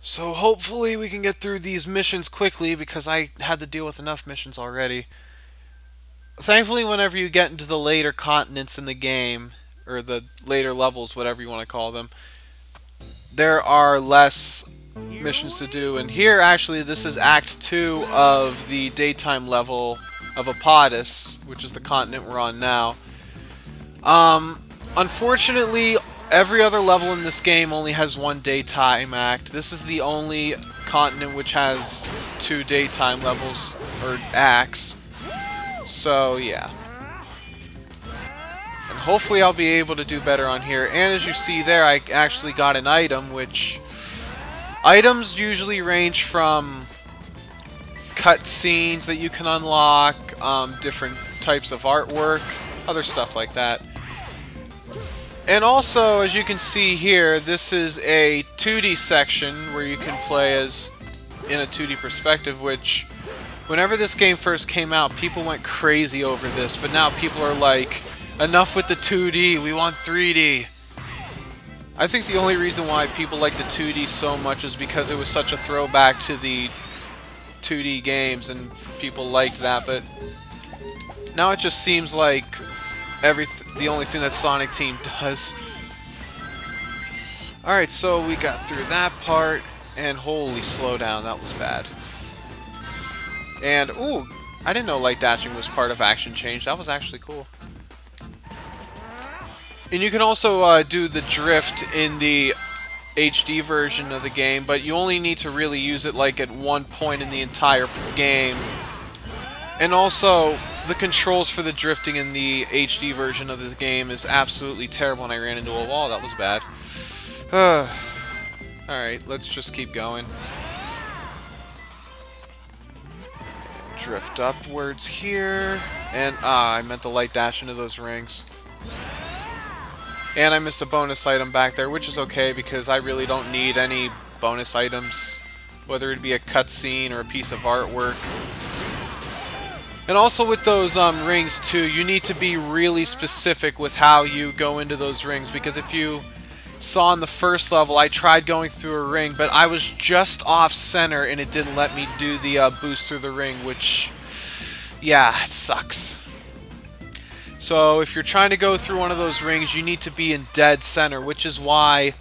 So hopefully we can get through these missions quickly because I had to deal with enough missions already. Thankfully, whenever you get into the later continents in the game, or the later levels, whatever you want to call them, there are less missions to do. And here, actually, this is Act 2 of the daytime level of Apotis, which is the continent we're on now. Unfortunately, every other level in this game only has one daytime act. This is the only continent which has two daytime levels, or acts. So, yeah. And hopefully I'll be able to do better on here. And as you see there, I actually got an item, which... Items usually range from cutscenes that you can unlock, different types of artwork, other stuff like that. And also, as you can see here, this is a 2D section where you can play as in a 2D perspective, which, whenever this game first came out, people went crazy over this, but now people are like, enough with the 2D, we want 3D. I think the only reason why people like the 2D so much is because it was such a throwback to the 2D games, and people liked that, but now it just seems like the only thing that Sonic Team does. Alright, so we got through that part, and holy slowdown, that was bad. And, ooh, I didn't know light dashing was part of Action Change. That was actually cool. And you can also do the drift in the HD version of the game, but you only need to really use it like at one point in the entire game. And also, the controls for the drifting in the HD version of the game is absolutely terrible, and I ran into a wall. That was bad. Alright, let's just keep going. Drift upwards here. And, I meant to light dash into those rings. And I missed a bonus item back there, which is okay because I really don't need any bonus items, whether it be a cutscene or a piece of artwork. And also with those rings too, you need to be really specific with how you go into those rings, because if you saw in the first level, I tried going through a ring, but I was just off center and it didn't let me do the boost through the ring, which, yeah, it sucks. So if you're trying to go through one of those rings, you need to be in dead center, which is why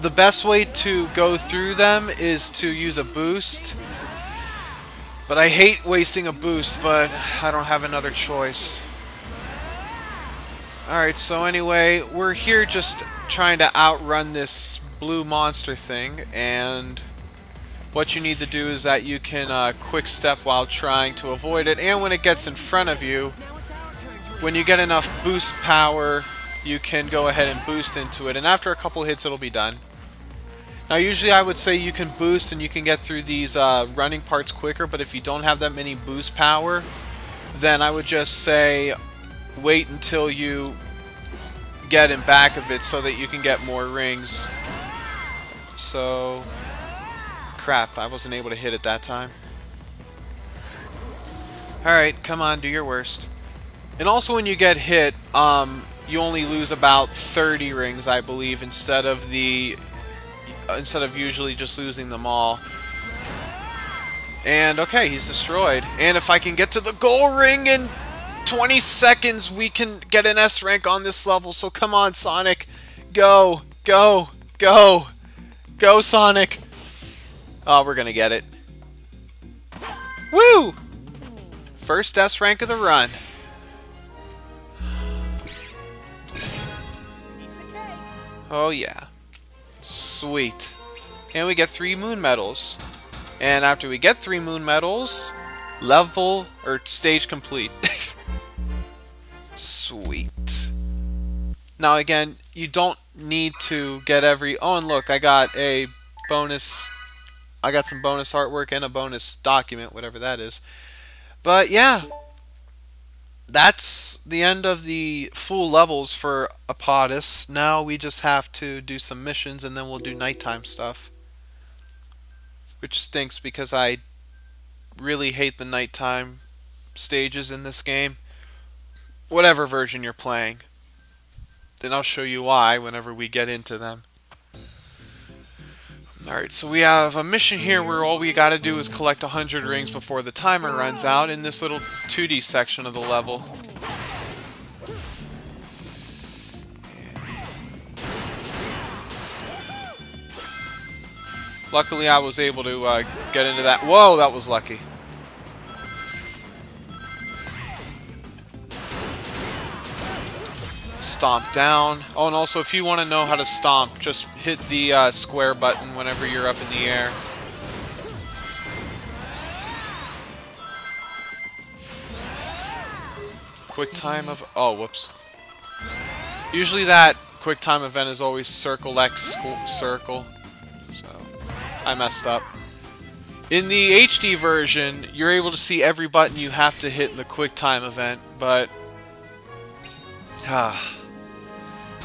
the best way to go through them is to use a boost. But I hate wasting a boost, but I don't have another choice. Alright, so anyway, we're here just trying to outrun this blue monster thing, and what you need to do is that you can quick step while trying to avoid it, and when it gets in front of you, when you get enough boost power, you can go ahead and boost into it, and after a couple hits it'll be done. Now usually I would say you can boost and you can get through these running parts quicker, but if you don't have that many boost power, then I would just say wait until you get in back of it so that you can get more rings. So, crap, I wasn't able to hit it that time. Alright, come on, do your worst. And also when you get hit, you only lose about 30 rings, I believe, instead of usually just losing them all. And okay, he's destroyed. And if I can get to the goal ring in 20 seconds, we can get an S rank on this level. So come on, Sonic. Go, go, go. Go, Sonic. Oh, we're gonna get it. Woo! First S rank of the run. Oh yeah. Sweet. And we get 3 moon medals. And after we get 3 moon medals, level or stage complete. Sweet. Now again, you don't need to get every... Oh, and look, I got a bonus... I got some bonus artwork and a bonus document, whatever that is. But yeah, that's the end of the full levels for Apotis. Now we just have to do some missions and then we'll do nighttime stuff. Which stinks because I really hate the nighttime stages in this game. Whatever version you're playing. Then I'll show you why whenever we get into them. Alright, so we have a mission here where all we gotta do is collect 100 rings before the timer runs out in this little 2D section of the level. Luckily I was able to get into that. Whoa, that was lucky. Stomp down. Oh, and also if you want to know how to stomp, just hit the square button whenever you're up in the air. Quick time of... Oh, whoops. Usually that quick time event is always circle X circle. So, I messed up. In the HD version, you're able to see every button you have to hit in the quick time event, but...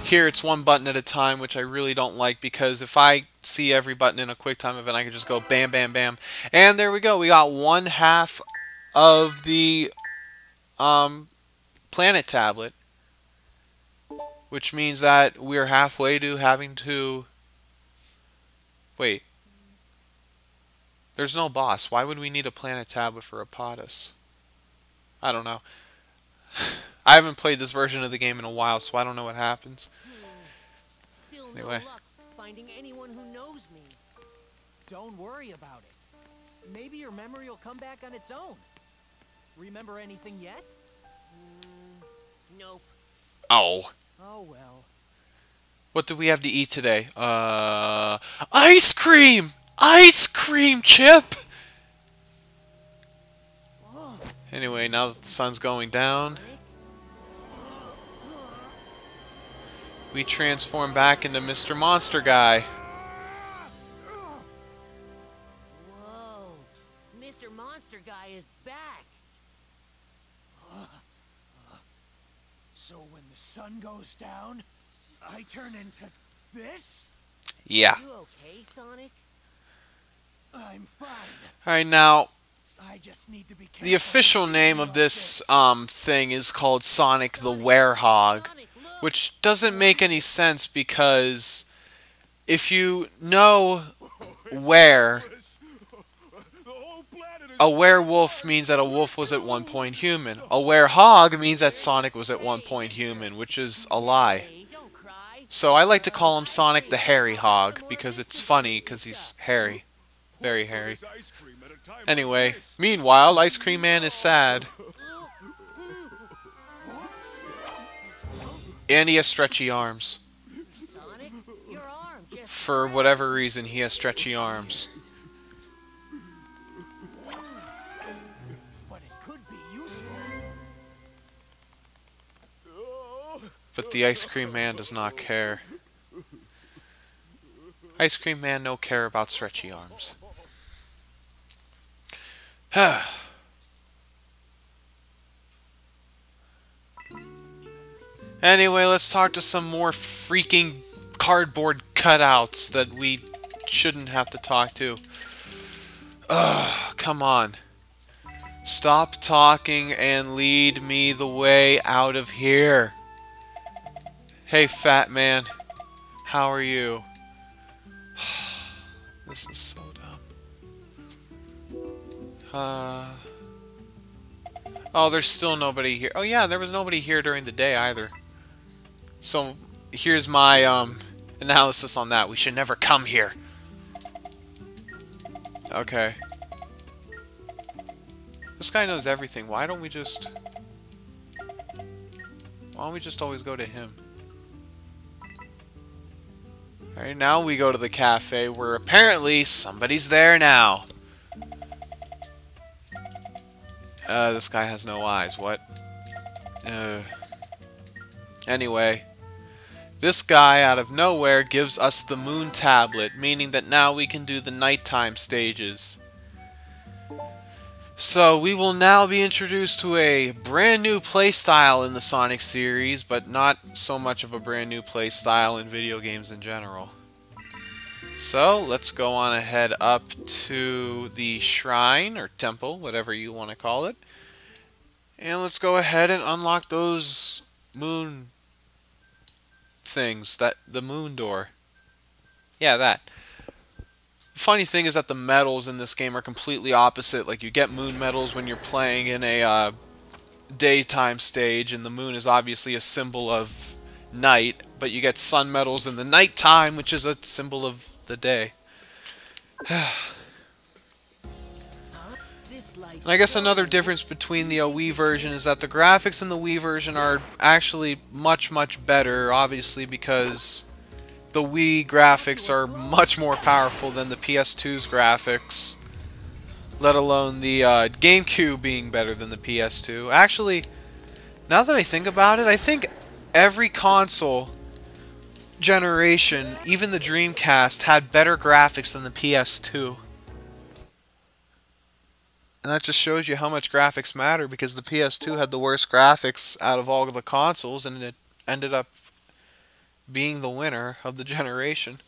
Here it's one button at a time, which I really don't like, because if I see every button in a quick time event, I can just go bam, bam, bam. And there we go. We got 1/2 of the planet tablet, which means that we're halfway to having to... Wait. There's no boss. Why would we need a planet tablet for Apotus? I don't know. I haven't played this version of the game in a while, so I don't know what happens. Still Anyway. no luck finding anyone who knows me. Don't worry about it. Maybe your memory will come back on its own. Remember anything yet? Nope. Oh. Oh well. What do we have to eat today? Ice cream! Ice cream, Chip! Anyway, now that the sun's going down, we transform back into Mr. Monster Guy. Whoa. Mr. Monster Guy is back. So when the sun goes down, I turn into this? Yeah. You okay, Sonic? I'm fine. Alright, now, I just need to be careful. the official name of this thing is called Sonic the Werehog, which doesn't make any sense because if you know where, a werewolf means that a wolf was at one point human. A werehog means that Sonic was at one point human, which is a lie. So I like to call him Sonic the Hairy Hog because it's funny because he's hairy. Very hairy. Anyway, meanwhile, Ice Cream Man is sad. And he has stretchy arms. Sonic, your arm just For whatever reason, he has stretchy arms. But it could be useful. But the Ice Cream Man does not care. Ice Cream Man no care about stretchy arms. Anyway, let's talk to some more freaking cardboard cutouts that we shouldn't have to talk to. Ugh, come on. Stop talking and lead me the way out of here. Hey, fat man. How are you? This is so dumb. Oh, there's still nobody here. Oh yeah, there was nobody here during the day either. So, here's my analysis on that. We should never come here. Okay. This guy knows everything. Why don't we just always go to him? Alright, now we go to the cafe where apparently somebody's there now. This guy has no eyes. What? Anyway, this guy out of nowhere gives us the moon tablet, meaning that now we can do the nighttime stages. So we will now be introduced to a brand new playstyle in the Sonic series, but not so much of a brand new playstyle in video games in general. So let's go on ahead up to the shrine or temple, whatever you want to call it. And let's go ahead and unlock those moon things, the moon door. Yeah, that. funny thing is that the medals in this game are completely opposite. Like, you get moon medals when you're playing in a daytime stage, and the moon is obviously a symbol of night, but you get sun medals in the nighttime, which is a symbol of the day. And I guess another difference between the Wii version is that the graphics in the Wii version are actually much, much better, obviously, because the Wii graphics are much more powerful than the PS2's graphics, let alone the GameCube being better than the PS2. Actually, now that I think about it, I think every console generation, even the Dreamcast, had better graphics than the PS2. And that just shows you how much graphics matter, because the PS2 had the worst graphics out of all of the consoles, and it ended up being the winner of the generation.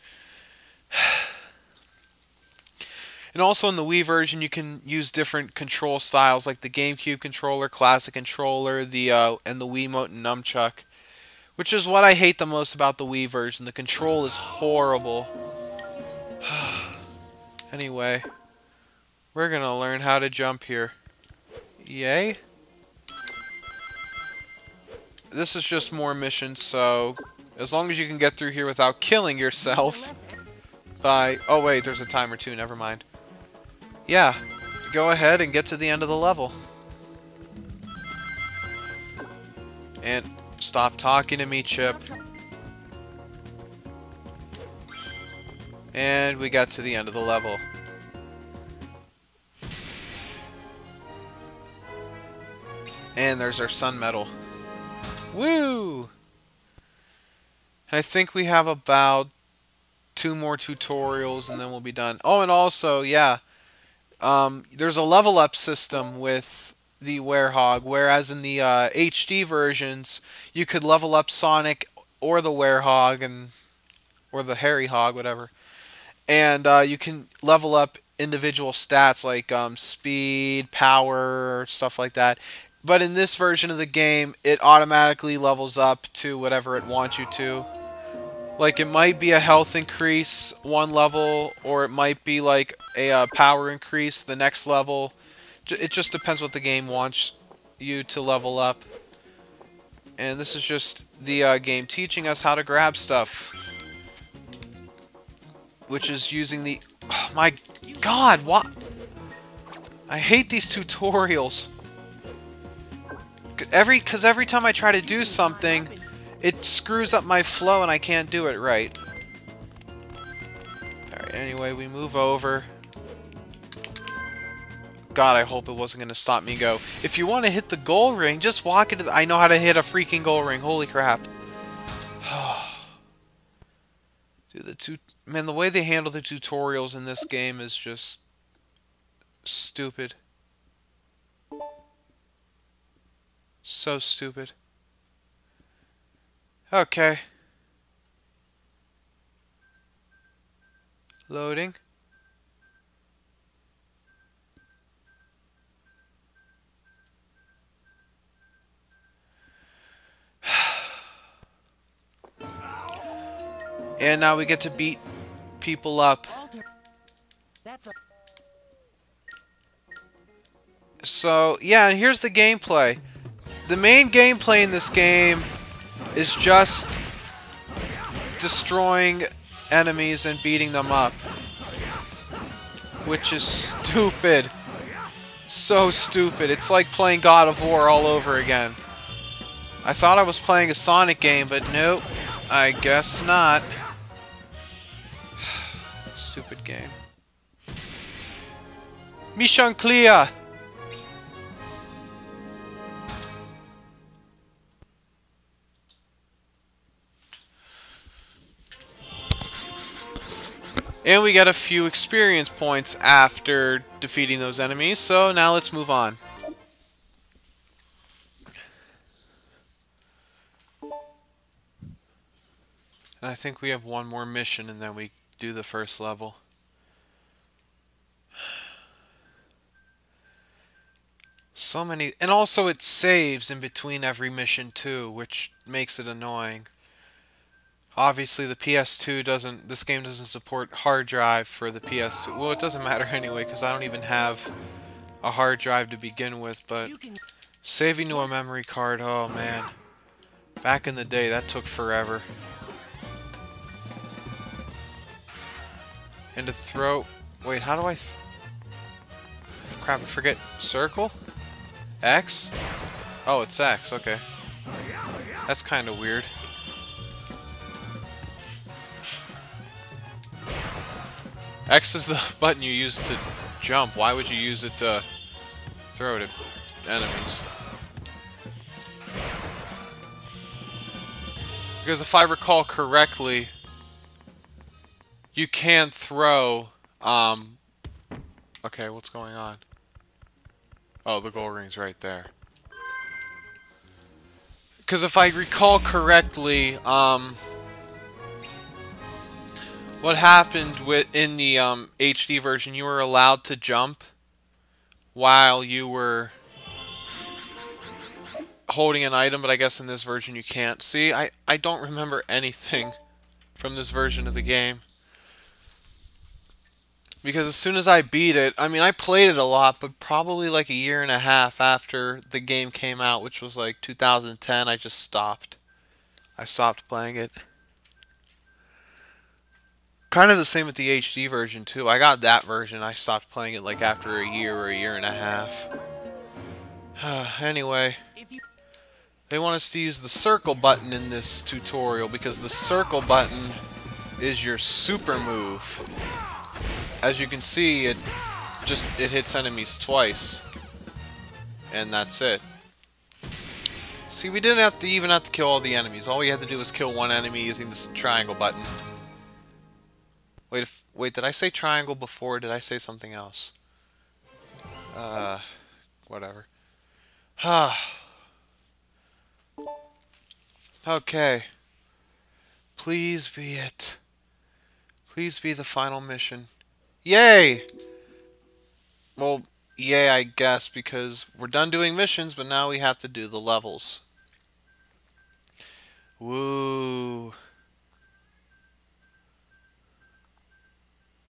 And also in the Wii version, you can use different control styles, like the GameCube controller, classic controller, and the Wiimote and nunchuck, which is what I hate the most about the Wii version. The control is horrible. Anyway, we're gonna learn how to jump here. Yay! This is just more missions, so as long as you can get through here without killing yourself by... Oh wait, there's a timer too, never mind. Yeah, go ahead and get to the end of the level. And stop talking to me, Chip. And we got to the end of the level. And there's our sun medal. Woo! I think we have about 2 more tutorials and then we'll be done. Oh, and also, yeah, there's a level up system with the Werehog, whereas in the HD versions, you could level up Sonic or the Werehog, or the Hairy Hog, whatever. And you can level up individual stats like speed, power, stuff like that. But in this version of the game, it automatically levels up to whatever it wants you to. Like, it might be a health increase one level, or it might be like a power increase the next level. It just depends what the game wants you to level up. And this is just the game teaching us how to grab stuff. Which is using the... Oh my god, what? I hate these tutorials. Because every time I try to do something, it screws up my flow and I can't do it right. Alright, anyway, we move over. God, I hope it wasn't going to stop me go. If you want to hit the goal ring, just walk into the... I know how to hit a freaking goal ring. Holy crap. Dude, man, the way they handle the tutorials in this game is just stupid. So stupid. Okay. Loading. And now we get to beat people up. So, yeah, and here's the gameplay. The main gameplay in this game is just destroying enemies and beating them up. Which is stupid. So stupid. It's like playing God of War all over again. I thought I was playing a Sonic game, but nope. I guess not. Stupid game. Mission clear! And we get a few experience points after defeating those enemies, so now let's move on. And I think we have one more mission and then we do the first level. So many... And also it saves in between every mission too, which makes it annoying. Obviously, the PS2 doesn't. This game doesn't support hard drive for the PS2. Well, it doesn't matter anyway because I don't even have a hard drive to begin with. But You can. saving to a memory card, oh man, back in the day that took forever. And to throw. Wait, how do I? Crap, I forget. Circle? X? Oh, it's X. Okay, that's kind of weird. X is the button you use to jump. Why would you use it to throw to enemies? Because if I recall correctly, you can throw, okay, what's going on? Oh, the gold ring's right there. Because if I recall correctly, what happened in the HD version, you were allowed to jump while you were holding an item, but I guess in this version you can't. See, I don't remember anything from this version of the game. Because as soon as I beat it, I mean, I played it a lot, but probably like a year and a half after the game came out, which was like 2010, I just stopped. I stopped playing it. Kind of the same with the HD version too. I got that version. I stopped playing it like after a year or a year and a half. Anyway, they want us to use the circle button in this tutorial because the circle button is your super move. As you can see, it hits enemies twice. And that's it. See, we didn't even have to kill all the enemies. All we had to do was kill one enemy using this triangle button. Wait, did I say triangle before or did I say something else? Whatever. Okay. Please be it. Please be the final mission. Yay! Well, yay, I guess, because we're done doing missions, but now we have to do the levels. Woo.